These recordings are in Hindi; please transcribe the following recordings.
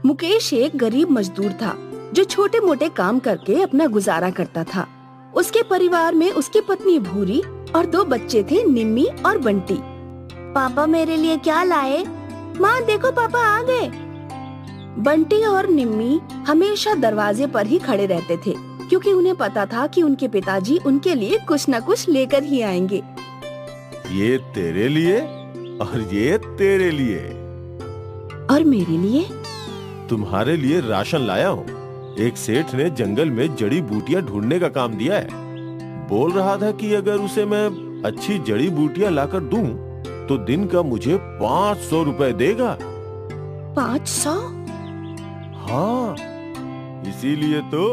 मुकेश एक गरीब मजदूर था जो छोटे मोटे काम करके अपना गुजारा करता था। उसके परिवार में उसकी पत्नी भूरी और 2 बच्चे थे, निम्मी और बंटी। पापा मेरे लिए क्या लाए? माँ देखो पापा आ गए। बंटी और निम्मी हमेशा दरवाजे पर ही खड़े रहते थे क्योंकि उन्हें पता था कि उनके पिताजी उनके लिए कुछ न कुछ लेकर ही आएंगे। ये तेरे लिए और ये तेरे लिए और मेरे लिए? तुम्हारे लिए राशन लाया हूँ। एक सेठ ने जंगल में जड़ी बूटियां ढूंढने का काम दिया है। बोल रहा था कि अगर उसे मैं अच्छी जड़ी बूटियां लाकर दूं, तो दिन का मुझे 500 रुपए देगा। 500? हाँ, इसीलिए तो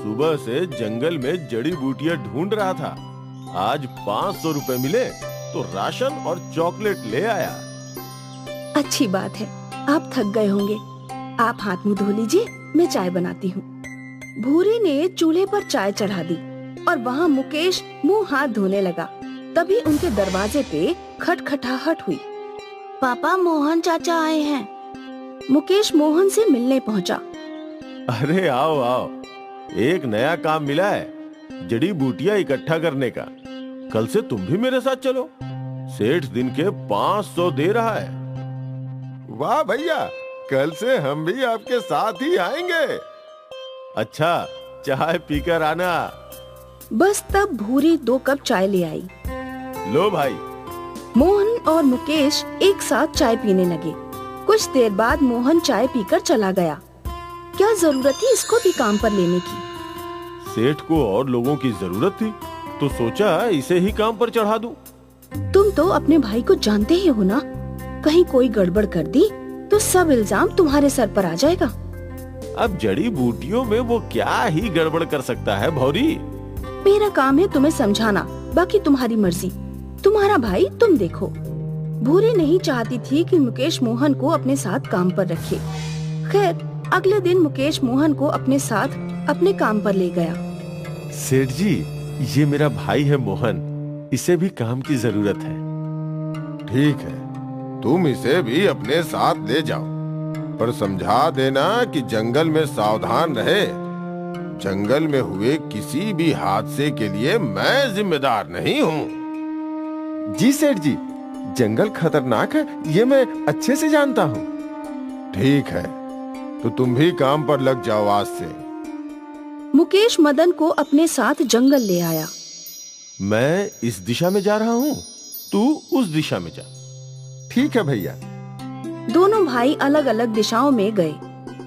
सुबह से जंगल में जड़ी बूटियां ढूंढ रहा था। आज 500 रुपए मिले तो राशन और चॉकलेट ले आया। अच्छी बात है, आप थक गए होंगे। आप हाथ मुंह धो लीजिए, मैं चाय बनाती हूँ। भूरी ने चूल्हे पर चाय चढ़ा दी और वहाँ मुकेश मुंह हाथ धोने लगा। तभी उनके दरवाजे पे खटखटाहट हुई। पापा, मोहन चाचा आए हैं। मुकेश मोहन से मिलने पहुँचा। अरे आओ आओ, एक नया काम मिला है, जड़ी बूटियां इकट्ठा करने का। कल से तुम भी मेरे साथ चलो। सेठ दिन के 500 दे रहा है। वाह भैया, कल से हम भी आपके साथ ही आएंगे। अच्छा, चाय पीकर आना। बस तब भूरी 2 कप चाय ले आई। लो भाई। मोहन और मुकेश एक साथ चाय पीने लगे। कुछ देर बाद मोहन चाय पीकर चला गया। क्या जरूरत थी इसको भी काम पर लेने की? सेठ को और लोगों की जरूरत थी तो सोचा इसे ही काम पर चढ़ा दूं। तुम तो अपने भाई को जानते ही हो ना, कहीं कोई गड़बड़ कर दी तो सब इल्जाम तुम्हारे सर पर आ जाएगा। अब जड़ी बूटियों में वो क्या ही गड़बड़ कर सकता है भौरी? मेरा काम है तुम्हें समझाना, बाकी तुम्हारी मर्जी। तुम्हारा भाई तुम देखो। भूरी नहीं चाहती थी कि मुकेश मोहन को अपने साथ काम पर रखे। खैर, अगले दिन मुकेश मोहन को अपने साथ अपने काम पर ले गया। सेठ जी, ये मेरा भाई है मोहन, इसे भी काम की जरूरत है। ठीक है, तुम इसे भी अपने साथ ले जाओ, पर समझा देना कि जंगल में सावधान रहे। जंगल में हुए किसी भी हादसे के लिए मैं जिम्मेदार नहीं हूँ। जी सेठ जी, जंगल खतरनाक है, ये मैं अच्छे से जानता हूँ। ठीक है, तो तुम भी काम पर लग जाओ आज से। मुकेश मदन को अपने साथ जंगल ले आया। मैं इस दिशा में जा रहा हूँ, तू उस दिशा में जा। ठीक है भैया। दोनों भाई अलग अलग दिशाओं में गए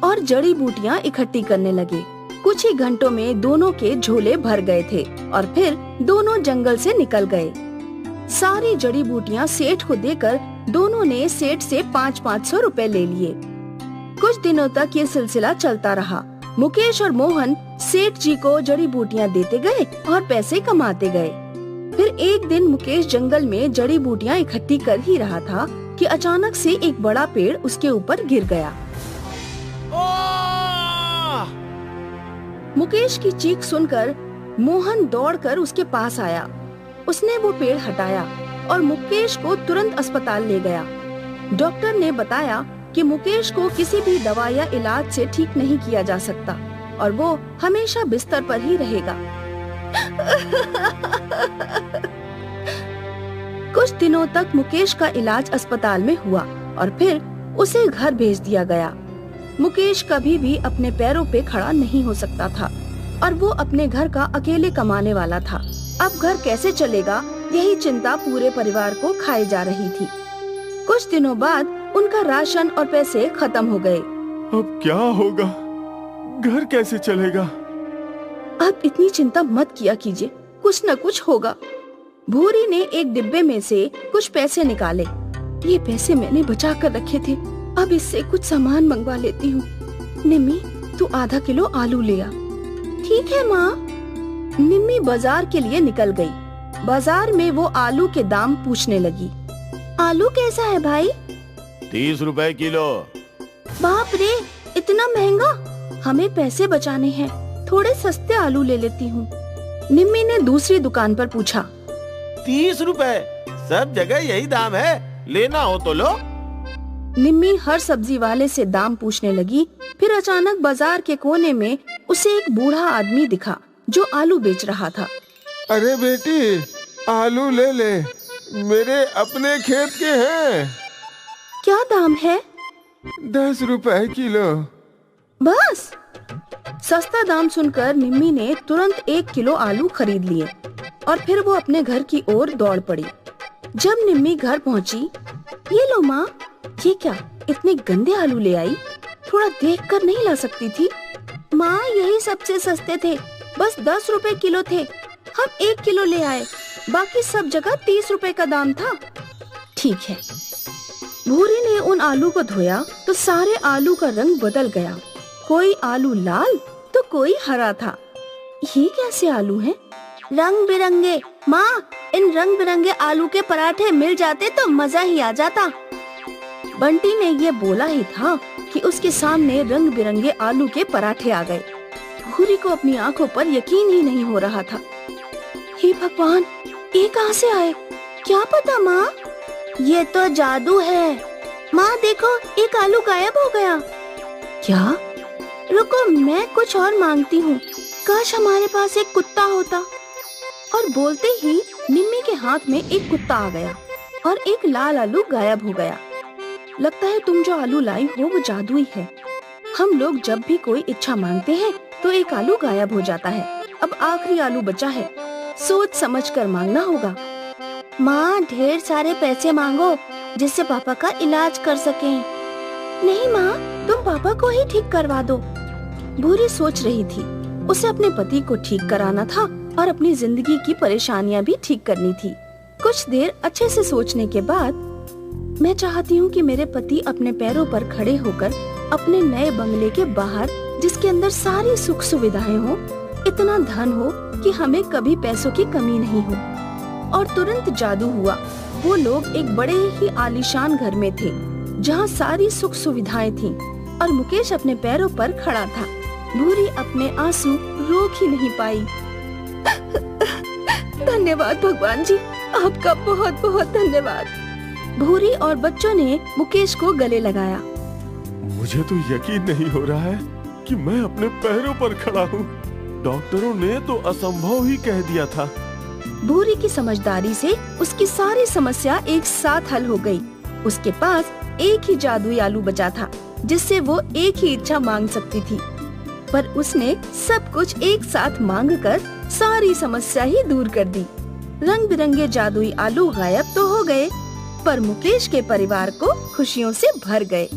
और जड़ी बूटियां इकट्ठी करने लगे। कुछ ही घंटों में दोनों के झोले भर गए थे और फिर दोनों जंगल से निकल गए। सारी जड़ी बूटियां सेठ को देकर दोनों ने सेठ से 500-500 रुपए ले लिए। कुछ दिनों तक ये सिलसिला चलता रहा। मुकेश और मोहन सेठ जी को जड़ी बूटियां देते गए और पैसे कमाते गए। फिर एक दिन मुकेश जंगल में जड़ी बूटियां इकट्ठी कर ही रहा था कि अचानक से एक बड़ा पेड़ उसके ऊपर गिर गया। मुकेश की चीख सुनकर मोहन दौड़कर उसके पास आया। उसने वो पेड़ हटाया और मुकेश को तुरंत अस्पताल ले गया। डॉक्टर ने बताया कि मुकेश को किसी भी दवा या इलाज से ठीक नहीं किया जा सकता और वो हमेशा बिस्तर पर ही रहेगा। कुछ दिनों तक मुकेश का इलाज अस्पताल में हुआ और फिर उसे घर भेज दिया गया। मुकेश कभी भी अपने पैरों पे खड़ा नहीं हो सकता था और वो अपने घर का अकेले कमाने वाला था। अब घर कैसे चलेगा, यही चिंता पूरे परिवार को खाए जा रही थी। कुछ दिनों बाद उनका राशन और पैसे खत्म हो गए। अब क्या होगा, घर कैसे चलेगा? अब इतनी चिंता मत किया कीजिए, कुछ न कुछ होगा। भूरी ने एक डिब्बे में से कुछ पैसे निकाले। ये पैसे मैंने बचा कर रखे थे, अब इससे कुछ सामान मंगवा लेती हूँ। निम्मी, तू आधा किलो आलू ले आ। ठीक है माँ। निम्मी बाजार के लिए निकल गई। बाजार में वो आलू के दाम पूछने लगी। आलू कैसा है भाई? 30 रुपए किलो। बाप रे, इतना महंगा? हमें पैसे बचाने हैं, थोड़े सस्ते आलू ले लेती हूँ। निम्मी ने दूसरी दुकान पर पूछा। 30 रुपए? सब जगह यही दाम है, लेना हो तो लो। निम्मी हर सब्जी वाले से दाम पूछने लगी। फिर अचानक बाजार के कोने में उसे एक बूढ़ा आदमी दिखा जो आलू बेच रहा था। अरे बेटी, आलू ले ले, मेरे अपने खेत के हैं। क्या दाम है? 10 रुपए किलो। बस? सस्ता दाम सुनकर निम्मी ने तुरंत 1 किलो आलू खरीद लिए और फिर वो अपने घर की ओर दौड़ पड़ी। जब निम्मी घर पहुंची, ये लो माँ, ये क्या इतने गंदे आलू ले आई? थोड़ा देखकर नहीं ला सकती थी? माँ, यही सबसे सस्ते थे, बस 10 रुपए किलो थे, हम 1 किलो ले आए, बाकी सब जगह 30 रुपए का दाम था। ठीक है। भूरी ने उन आलू को धोया तो सारे आलू का रंग बदल गया। कोई आलू लाल तो कोई हरा था। ये कैसे आलू हैं? रंग बिरंगे। माँ, इन रंग बिरंगे आलू के पराठे मिल जाते तो मजा ही आ जाता। बंटी ने ये बोला ही था कि उसके सामने रंग बिरंगे आलू के पराठे आ गए। भूरी को अपनी आंखों पर यकीन ही नहीं हो रहा था। हे भगवान, ये कहाँ से आए? क्या पता माँ, ये तो जादू है। माँ देखो, एक आलू गायब हो गया। क्या? रुको, मैं कुछ और मांगती हूँ। काश हमारे पास एक कुत्ता होता। और बोलते ही निम्मी के हाथ में एक कुत्ता आ गया और एक लाल आलू गायब हो गया। लगता है तुम जो आलू लाई हो वो जादुई है। हम लोग जब भी कोई इच्छा मांगते हैं तो एक आलू गायब हो जाता है। अब आखिरी आलू बचा है, सोच समझ कर मांगना होगा। माँ, ढेर सारे पैसे मांगो जिससे पापा का इलाज कर सकें। नहीं माँ, तुम पापा को ही ठीक करवा दो। भूरी सोच रही थी, उसे अपने पति को ठीक कराना था और अपनी जिंदगी की परेशानियाँ भी ठीक करनी थी। कुछ देर अच्छे से सोचने के बाद, मैं चाहती हूँ कि मेरे पति अपने पैरों पर खड़े होकर अपने नए बंगले के बाहर, जिसके अंदर सारी सुख सुविधाएं हो, इतना धन हो कि हमें कभी पैसों की कमी नहीं हो। और तुरंत जादू हुआ। वो लोग एक बड़े ही आलीशान घर में थे जहाँ सारी सुख सुविधाएं थीं और मुकेश अपने पैरों पर खड़ा था। भूरी अपने आंसू रोक ही नहीं पाई। धन्यवाद भगवान जी, आपका बहुत बहुत धन्यवाद। भूरी और बच्चों ने मुकेश को गले लगाया। मुझे तो यकीन नहीं हो रहा है कि मैं अपने पैरों पर खड़ा हूँ। डॉक्टरों ने तो असंभव ही कह दिया था। भूरी की समझदारी से उसकी सारी समस्या एक साथ हल हो गई। उसके पास एक ही जादुई आलू बचा था जिससे वो एक ही इच्छा मांग सकती थी, पर उसने सब कुछ एक साथ मांगकर सारी समस्या ही दूर कर दी। रंग बिरंगे जादुई आलू गायब तो हो गए, पर मुकेश के परिवार को खुशियों से भर गए।